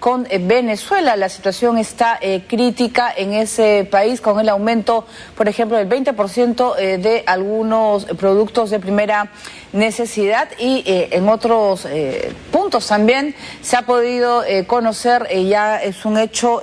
con Venezuela. La situación está crítica en ese país con el aumento, por ejemplo, del 20% de algunos productos de primera necesidad y en otros puntos también se ha podido conocer, ya es un hecho,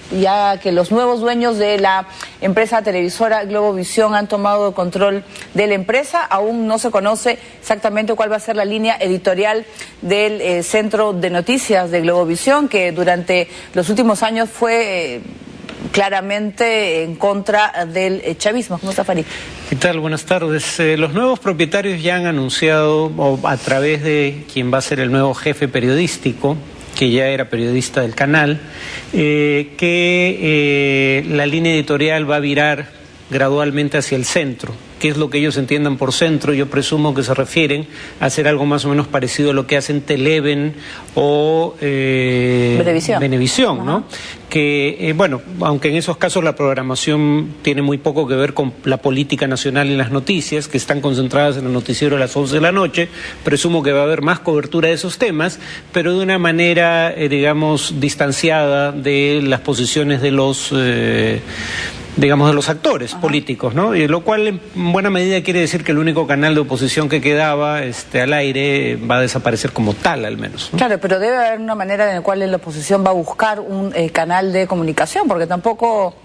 ya que los nuevos dueños de la empresa televisora Globovisión han tomado control de la empresa. Aún no se conoce exactamente cuál va a ser la línea editorial del centro de noticias de Globovisión, que durante los últimos años fue claramente en contra del chavismo. ¿Cómo está, Farid? ¿Qué tal? Buenas tardes. Los nuevos propietarios ya han anunciado, a través de quien va a ser el nuevo jefe periodístico, que ya era periodista del canal, que la línea editorial va a virar gradualmente hacia el centro. ¿Qué es lo que ellos entiendan por centro? Yo presumo que se refieren a hacer algo más o menos parecido a lo que hacen Televen o Venevisión, ¿no? Que, bueno, aunque en esos casos la programación tiene muy poco que ver con la política nacional y las noticias, que están concentradas en el noticiero a las 11 de la noche, presumo que va a haber más cobertura de esos temas, pero de una manera, digamos, distanciada de las posiciones de los... digamos, de los actores políticos, ¿no? Y lo cual en buena medida quiere decir que el único canal de oposición que quedaba al aire va a desaparecer como tal, al menos, ¿no? Claro, pero debe haber una manera en la cual la oposición va a buscar un canal de comunicación, porque tampoco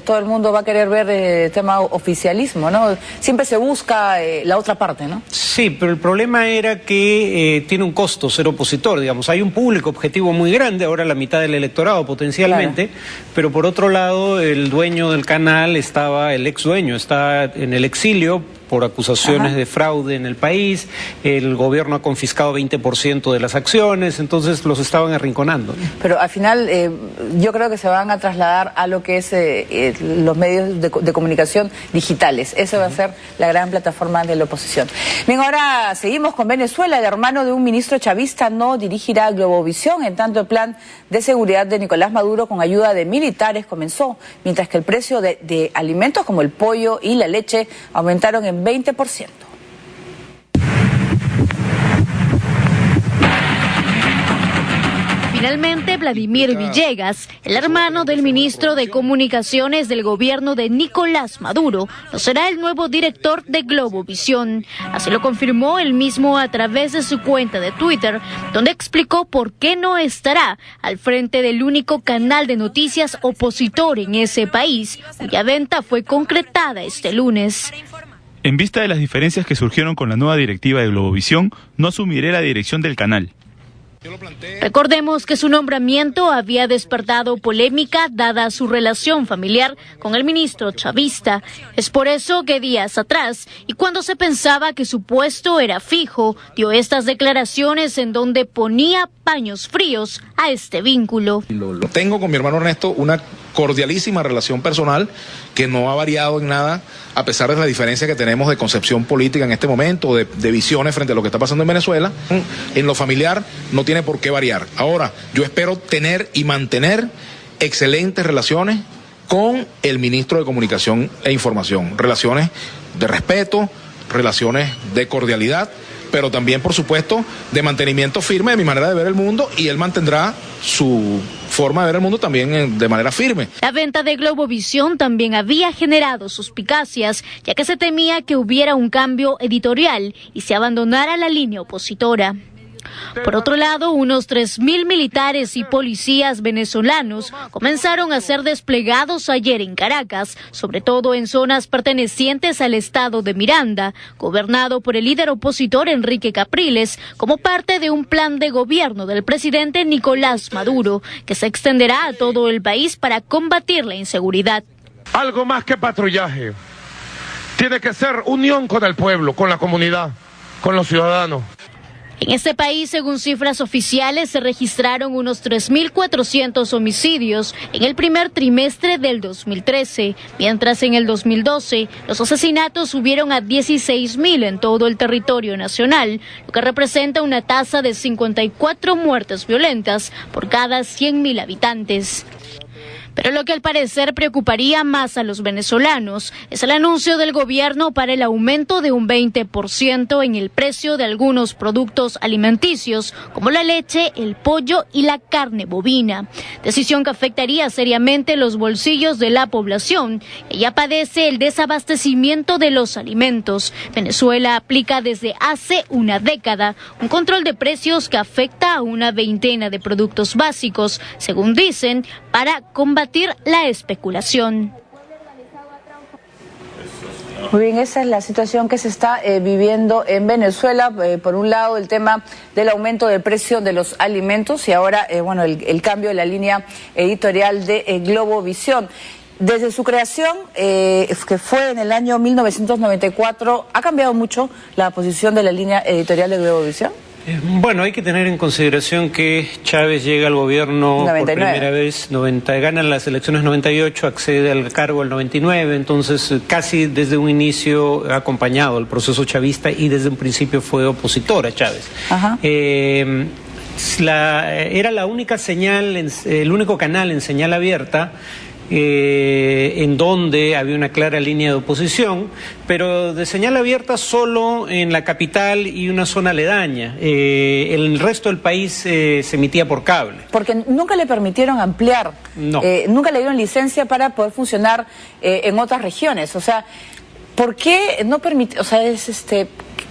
todo el mundo va a querer ver el tema oficialismo, ¿no? Siempre se busca la otra parte, ¿no? Sí, pero el problema era que tiene un costo ser opositor, digamos. Hay un público objetivo muy grande, ahora la mitad del electorado potencialmente, claro. Pero por otro lado el dueño del canal el ex dueño está en el exilio por acusaciones de fraude en el país, el gobierno ha confiscado 20% de las acciones, entonces los estaban arrinconando. Pero al final yo creo que se van a trasladar a lo que es los medios de comunicación digitales. Esa va a ser la gran plataforma de la oposición. Bien, ahora seguimos con Venezuela. El hermano de un ministro chavista no dirigirá Globovisión, en tanto el plan de seguridad de Nicolás Maduro con ayuda de militares comenzó, mientras que el precio de alimentos como el pollo y la leche aumentaron en 20%. Finalmente, Vladimir Villegas, el hermano del ministro de Comunicaciones del gobierno de Nicolás Maduro, no será el nuevo director de Globovisión. Así lo confirmó él mismo a través de su cuenta de Twitter, donde explicó por qué no estará al frente del único canal de noticias opositor en ese país, cuya venta fue concretada este lunes. En vista de las diferencias que surgieron con la nueva directiva de Globovisión, no asumiré la dirección del canal. Recordemos que su nombramiento había despertado polémica dada su relación familiar con el ministro chavista. Es por eso que días atrás, y cuando se pensaba que su puesto era fijo, dio estas declaraciones en donde ponía paños fríos a este vínculo. Tengo con mi hermano Ernesto una cordialísima relación personal que no ha variado en nada, a pesar de la diferencia que tenemos de concepción política en este momento, de visiones frente a lo que está pasando en Venezuela. En lo familiar no tiene por qué variar. Ahora, yo espero tener y mantener excelentes relaciones con el ministro de Comunicación e Información. Relaciones de respeto, relaciones de cordialidad, pero también, por supuesto, de mantenimiento firme de mi manera de ver el mundo, y él mantendrá su forma de ver el mundo también de manera firme. La venta de Globovisión también había generado suspicacias, ya que se temía que hubiera un cambio editorial y se abandonara la línea opositora. Por otro lado, unos 3.000 militares y policías venezolanos comenzaron a ser desplegados ayer en Caracas, sobre todo en zonas pertenecientes al estado de Miranda, gobernado por el líder opositor Enrique Capriles, como parte de un plan de gobierno del presidente Nicolás Maduro, que se extenderá a todo el país para combatir la inseguridad. Algo más que patrullaje. Tiene que ser unión con el pueblo, con la comunidad, con los ciudadanos. En este país, según cifras oficiales, se registraron unos 3.400 homicidios en el primer trimestre del 2013, mientras en el 2012 los asesinatos subieron a 16.000 en todo el territorio nacional, lo que representa una tasa de 54 muertes violentas por cada 100.000 habitantes. Pero lo que al parecer preocuparía más a los venezolanos es el anuncio del gobierno para el aumento de un 20% en el precio de algunos productos alimenticios, como la leche, el pollo y la carne bovina. Decisión que afectaría seriamente los bolsillos de la población, que ya padece el desabastecimiento de los alimentos. Venezuela aplica desde hace una década un control de precios que afecta a una veintena de productos básicos, según dicen, para combatir la especulación. Muy bien, esa es la situación que se está viviendo en Venezuela. Por un lado, el tema del aumento del precio de los alimentos y ahora, el cambio de la línea editorial de Globovisión. Desde su creación, que fue en el año 1994, ¿ha cambiado mucho la posición de la línea editorial de Globovisión? Bueno, hay que tener en consideración que Chávez llega al gobierno 99. por primera vez, gana las elecciones 98, accede al cargo el 99, entonces casi desde un inicio ha acompañado el proceso chavista y desde un principio fue opositor a Chávez. Ajá. Era la única señal, el único canal en señal abierta en donde había una clara línea de oposición, pero de señal abierta solo en la capital y una zona aledaña. El resto del país se emitía por cable. Porque nunca le permitieron ampliar, no. Nunca le dieron licencia para poder funcionar en otras regiones. O sea, ¿por qué no permitió? O sea,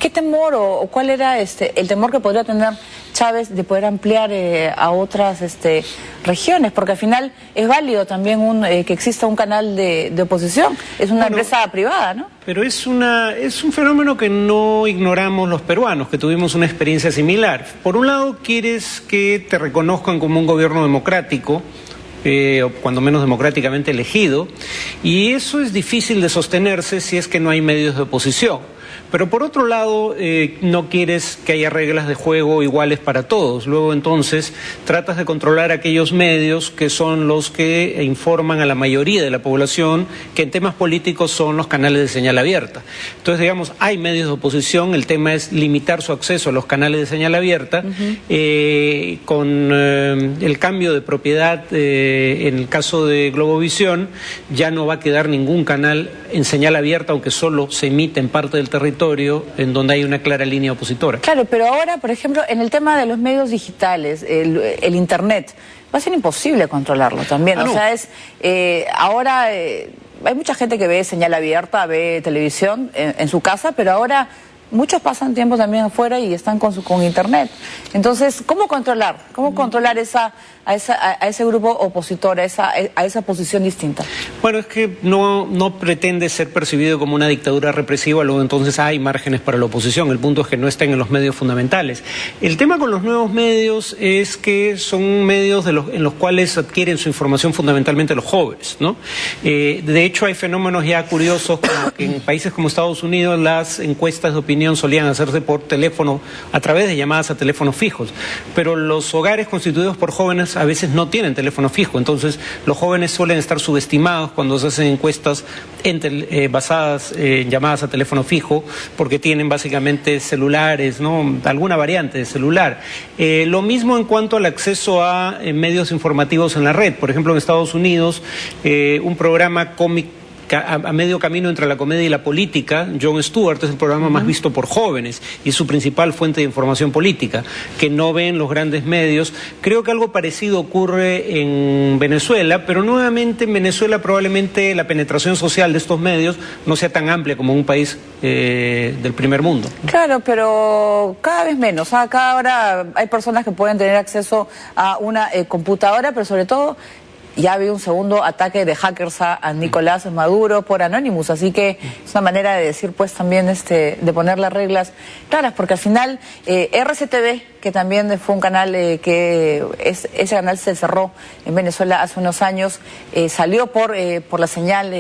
¿qué temor o cuál era el temor que podría tener Chávez de poder ampliar a otras regiones? Porque al final es válido también que exista un canal de oposición. Es una empresa privada, ¿no? Pero es un fenómeno que no ignoramos los peruanos, que tuvimos una experiencia similar. Por un lado, quieres que te reconozcan como un gobierno democrático, o cuando menos democráticamente elegido, y eso es difícil de sostenerse si es que no hay medios de oposición. Pero por otro lado, no quieres que haya reglas de juego iguales para todos. Luego entonces tratas de controlar aquellos medios que son los que informan a la mayoría de la población, que en temas políticos son los canales de señal abierta. Entonces, digamos, hay medios de oposición, el tema es limitar su acceso a los canales de señal abierta. Con el cambio de propiedad, en el caso de Globovisión, ya no va a quedar ningún canal en señal abierta, aunque solo se emite en parte del territorio en donde hay una clara línea opositora. Claro, pero ahora, por ejemplo, en el tema de los medios digitales, el Internet, va a ser imposible controlarlo también. O sea, ahora hay mucha gente que ve señal abierta, ve televisión en su casa, pero ahora muchos pasan tiempo también afuera y están con Internet. Entonces, ¿cómo controlar? ¿Cómo controlar a ese grupo opositor, a esa posición distinta? Bueno, es que no pretende ser percibido como una dictadura represiva, luego entonces hay márgenes para la oposición. El punto es que no estén en los medios fundamentales. El tema con los nuevos medios es que son medios en los cuales adquieren su información fundamentalmente los jóvenes, ¿no? De hecho, hay fenómenos ya curiosos, como que en países como Estados Unidos las encuestas de opinión solían hacerse por teléfono, a través de llamadas a teléfonos fijos, pero los hogares constituidos por jóvenes a veces no tienen teléfono fijo, entonces los jóvenes suelen estar subestimados cuando se hacen encuestas basadas en llamadas a teléfono fijo, porque tienen básicamente celulares, ¿no? Alguna variante de celular. Lo mismo en cuanto al acceso a medios informativos en la red. Por ejemplo, en Estados Unidos, un programa cómic a medio camino entre la comedia y la política, Jon Stewart, es el programa más visto por jóvenes y es su principal fuente de información política, que no ven los grandes medios. Creo que algo parecido ocurre en Venezuela, pero nuevamente en Venezuela probablemente la penetración social de estos medios no sea tan amplia como en un país del primer mundo. Claro, pero cada vez menos. Cada hora hay personas que pueden tener acceso a una computadora, pero sobre todo ya había un segundo ataque de hackers a Nicolás Maduro por Anonymous, así que es una manera de decir, pues también de poner las reglas claras, porque al final RCTV, que también fue un canal ese canal se cerró en Venezuela hace unos años, salió por la señal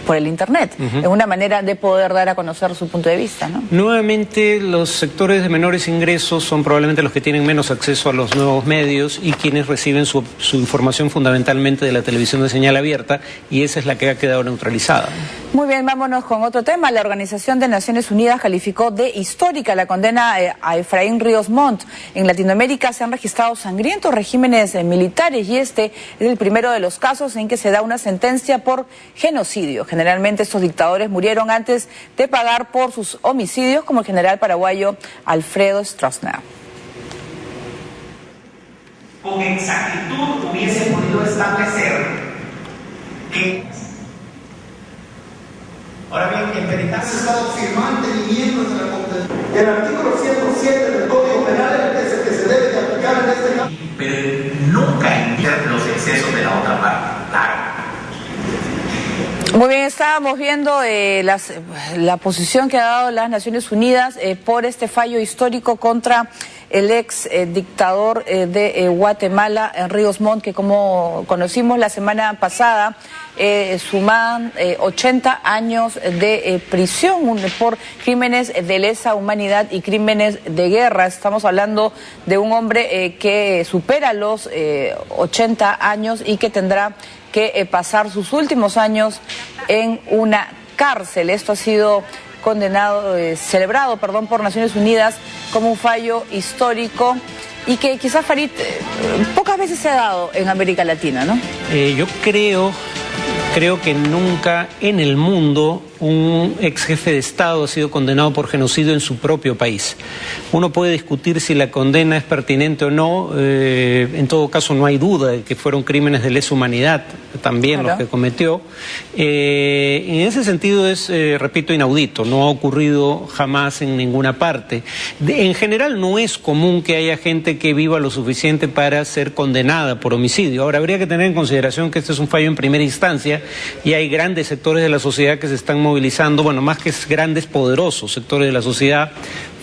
por el Internet, es una manera de poder dar a conocer su punto de vista, ¿no? Nuevamente, los sectores de menores ingresos son probablemente los que tienen menos acceso a los nuevos medios y quienes reciben su información fundamentalmente de la televisión de señal abierta, y esa es la que ha quedado neutralizada. Muy bien, vámonos con otro tema. La Organización de Naciones Unidas calificó de histórica la condena a Efraín Ríos Ríos Montt. En Latinoamérica se han registrado sangrientos regímenes militares y este es el primero de los casos en que se da una sentencia por genocidio. Generalmente estos dictadores murieron antes de pagar por sus homicidios, como el general paraguayo Alfredo Stroessner. Con exactitud hubiese podido establecer que... Ahora bien, el peritaje... Estado firmante y miembros de la Constitución. El artículo 107 del Código Penal es el que se debe de aplicar en este caso. Pero nunca invierte los excesos de la otra parte, claro. Muy bien, estábamos viendo la posición que ha dado las Naciones Unidas por este fallo histórico contra el ex dictador de Guatemala, Ríos Montt, que como conocimos la semana pasada, suman 80 años de prisión por crímenes de lesa humanidad y crímenes de guerra. Estamos hablando de un hombre que supera los 80 años y que tendrá que pasar sus últimos años en una cárcel. Esto ha sido celebrado por Naciones Unidas como un fallo histórico y que quizás, Farid, pocas veces se ha dado en América Latina, ¿no? Yo creo que nunca en el mundo un ex jefe de Estado ha sido condenado por genocidio en su propio país. Uno puede discutir si la condena es pertinente o no. En todo caso, no hay duda de que fueron crímenes de lesa humanidad también los que cometió. En ese sentido es, repito, inaudito. No ha ocurrido jamás en ninguna parte. En general no es común que haya gente que viva lo suficiente para ser condenada por homicidio. Ahora, habría que tener en consideración que este es un fallo en primera instancia y hay grandes sectores de la sociedad que se están movilizando, bueno, más que grandes, poderosos sectores de la sociedad,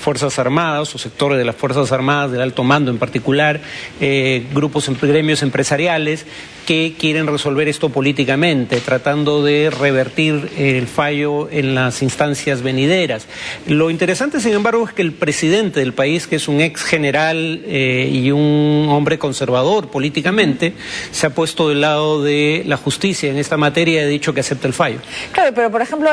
Fuerzas Armadas o sectores de las Fuerzas Armadas, del alto mando en particular, gremios empresariales que quieren resolver esto políticamente, tratando de revertir el fallo en las instancias venideras. Lo interesante, sin embargo, es que el presidente del país, que es un ex general y un hombre conservador políticamente, se ha puesto del lado de la justicia en esta materia y ha dicho que acepta el fallo. Claro, pero por ejemplo,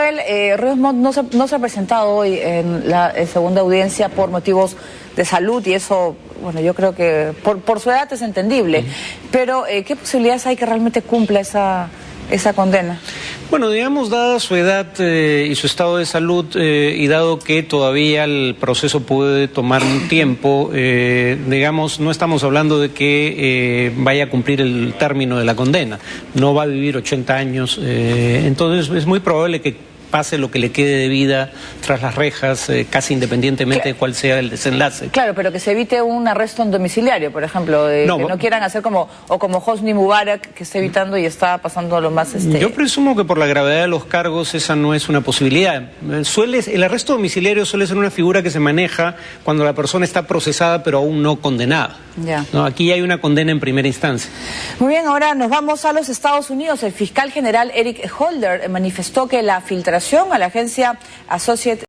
Ríos Montt no se ha presentado hoy en la segunda audiencia por motivos de salud y eso, bueno, yo creo que por su edad es entendible, pero ¿qué posibilidades hay que realmente cumpla esa condena? Bueno, digamos, dada su edad y su estado de salud y dado que todavía el proceso puede tomar un tiempo, digamos, no estamos hablando de que vaya a cumplir el término de la condena, no va a vivir 80 años, entonces es muy probable que pase lo que le quede de vida tras las rejas, casi independientemente de cuál sea el desenlace. Claro, pero que se evite un arresto en domiciliario, por ejemplo, que no quieran hacer como Hosni Mubarak, que está evitando y está pasando lo más... Yo presumo que por la gravedad de los cargos esa no es una posibilidad. El arresto domiciliario suele ser una figura que se maneja cuando la persona está procesada pero aún no condenada. Ya. No, aquí hay una condena en primera instancia. Muy bien, ahora nos vamos a los Estados Unidos. El fiscal general Eric Holder manifestó que la filtración a la agencia Associated